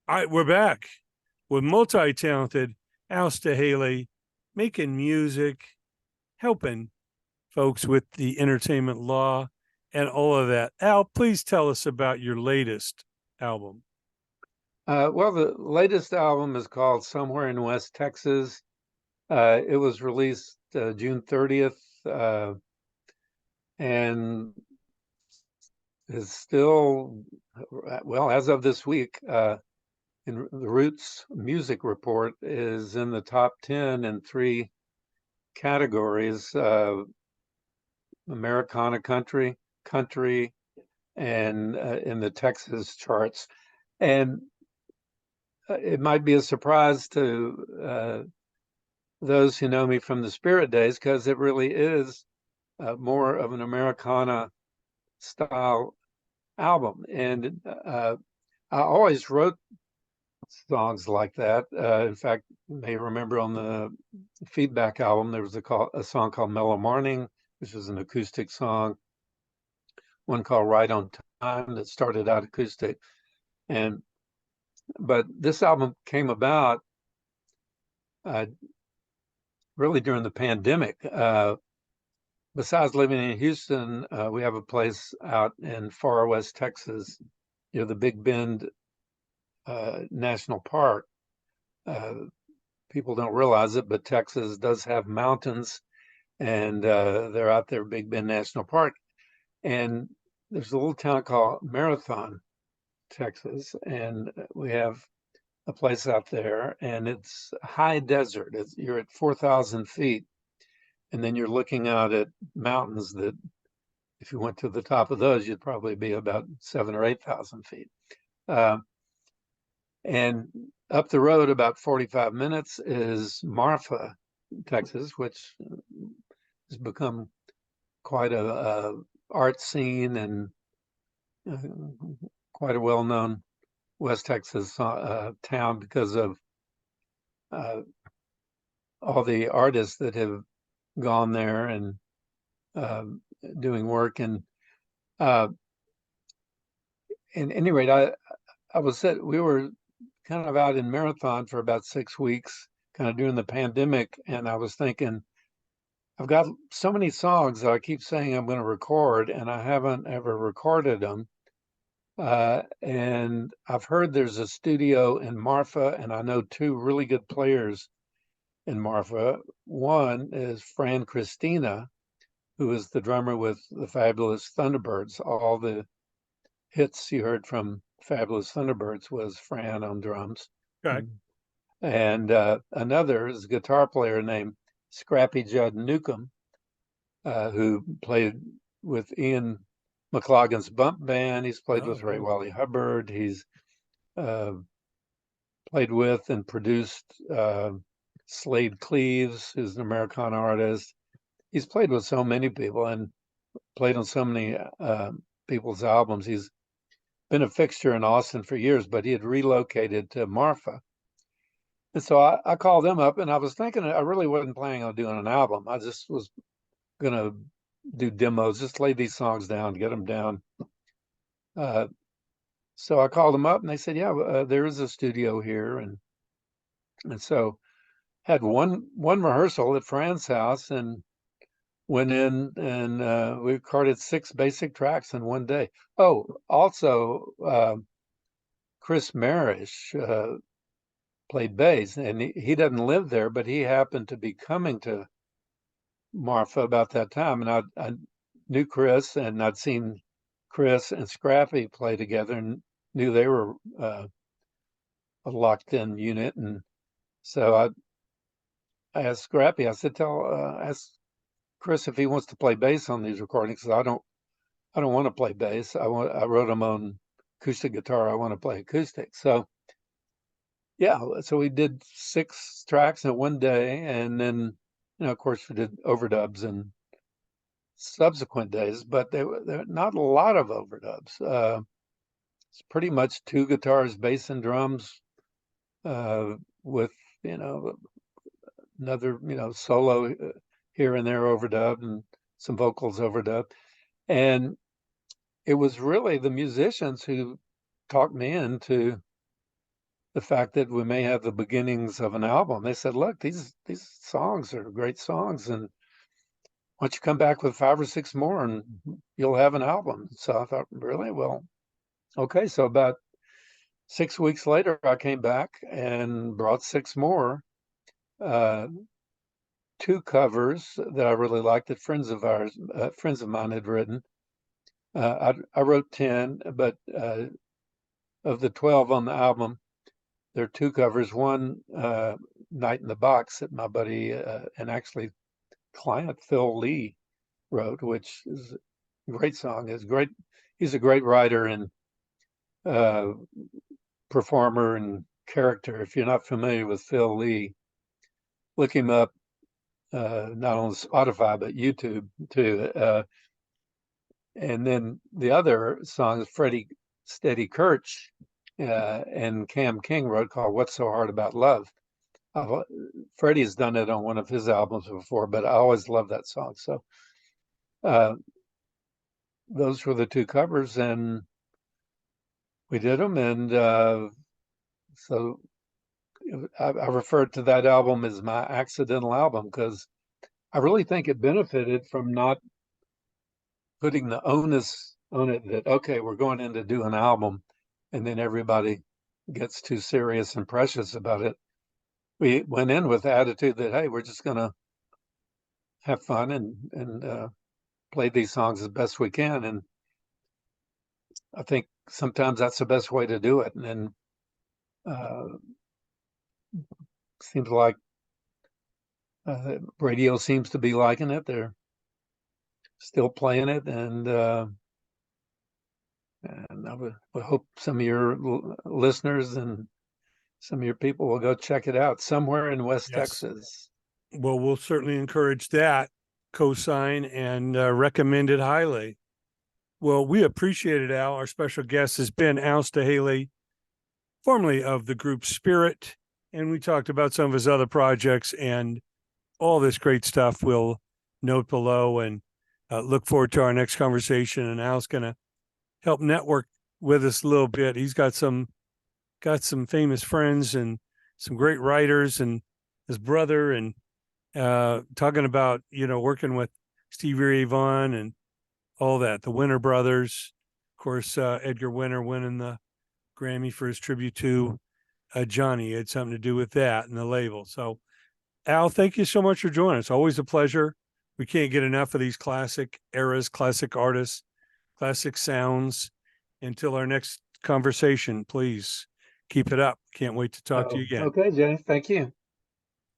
We're back with multi-talented Al Staehaley making music, helping folks with the entertainment law and all of that. Al, please tell us about your latest album. Well, the latest album is called Somewhere in West Texas. It was released June 30th and is still, well, as of this week, in the Roots Music Report is in the top 10 in three categories, Americana country, and in the Texas charts. And it might be a surprise to those who know me from the Spirit days, because it really is more of an Americana style album. And I always wrote songs like that. In fact, you may remember on the Feedback album, there was a song called Mellow Morning, which was an acoustic song, one called Right on Time that started out acoustic. But this album came about uh, really during the pandemic. Besides living in Houston, we have a place out in far west Texas near the Big Bend National Park. Uh, People don't realize it, but Texas does have mountains, and they're out there, Big Bend National Park. And there's a little town called Marathon, Texas, and we have a place out there, and it's high desert. You're at 4,000 feet, and then you're looking out at mountains that, if you went to the top of those, you'd probably be about 7 or 8,000 feet. Uh, and up the road, about 45 minutes, is Marfa, Texas, which has become quite a art scene and uh, quite a well-known West Texas town because of uh, all the artists that have gone there and uh, doing work. And uh, at any rate, we were kind of out in Marathon for about 6 weeks, kind of during the pandemic, and I was thinking, I've got so many songs that I keep saying I'm going to record, and I haven't ever recorded them. And I've heard there's a studio in Marfa, and I know two really good players in Marfa. One is Fran Christina, who is the drummer with the Fabulous Thunderbirds. All the hits you heard from Fabulous Thunderbirds was Fran on drums. Okay. And another is a guitar player named Scrappy Judd Newcomb, who played with Ian McLagan's Bump Band. He's played with Ray Oh, Wally Hubbard. He's uh, played with and produced Slade Cleaves, who's an Americana artist. He's played with so many people and played on so many people's albums. He's been a fixture in Austin for years, but he had relocated to Marfa. And so I called them up, and I was thinking I really wasn't planning on doing an album. I just was going to do demos, just lay these songs down, get them down. So I called them up, and they said, "Yeah, there is a studio here," and so had one rehearsal at Fran's house, and went in and we recorded 6 basic tracks in one day. Oh, also Chris Marish played bass, and he doesn't live there, but he happened to be coming to Marfa about that time, and I knew Chris, and I'd seen Chris and Scrappy play together, and knew they were a locked-in unit, and so I asked Scrappy. I said, ask Chris if he wants to play bass on these recordings. 'Cause I don't want to play bass. I wrote them on acoustic guitar. I want to play acoustic. So yeah, so we did 6 tracks in one day, and then of course we did overdubs and subsequent days, but there were not a lot of overdubs. It's pretty much two guitars, bass, and drums, with you know another solo here and there overdubbed, and some vocals overdubbed. And it was really the musicians who talked me into the fact that we may have the beginnings of an album. They said, look, these songs are great songs, and why don't you come back with 5 or 6 more and you'll have an album. So I thought, really? Well, okay. So about 6 weeks later, I came back and brought 6 more, uh, 2 covers that I really liked that friends of mine had written. I wrote 10, but of the 12 on the album, there are 2 covers. One, Night in the Box, that my buddy and actually client Phil Lee wrote, which is a great song. Is great. He's a great writer and uh, performer and character. If you're not familiar with Phil Lee, look him up. Not on Spotify but YouTube too. And then the other song is Freddie Steady Kirch and Cam King wrote, called "What's So Hard About Love." Freddie's done it on one of his albums before, but I always love that song. So those were the 2 covers, and we did them. And so I referred to that album as my accidental album, because I really think it benefited from not putting the onus on it that, okay, we're going in to do an album, and then everybody gets too serious and precious about it. We went in with the attitude that, hey, we're just going to have fun and play these songs as best we can. And I think sometimes that's the best way to do it. And then seems like radio seems to be liking it. They're still playing it, and I would hope some of your listeners and some of your people will go check it out somewhere in West Yes. Texas. Well, we'll certainly encourage that, co-sign, and recommend it highly. Well, we appreciate it, Al. Our special guest has been Al Staehaley, formerly of the group Spirit, and we talked about some of his other projects and all this great stuff. We'll note below and look forward to our next conversation. And Al's going to help network with us a little bit. He's got some famous friends and some great writers, and his brother, and talking about, working with Stevie Ray Vaughan and all that, the Winter Brothers. Of course, Edgar Winter winning the Grammy for his tribute to Johnny. It had something to do with that and the label. So, Al, thank you so much for joining us. Always a pleasure. We can't get enough of these classic eras, classic artists, classic sounds. Until our next conversation, please keep it up. Can't wait to talk to you again. Okay, Jenny. Thank you.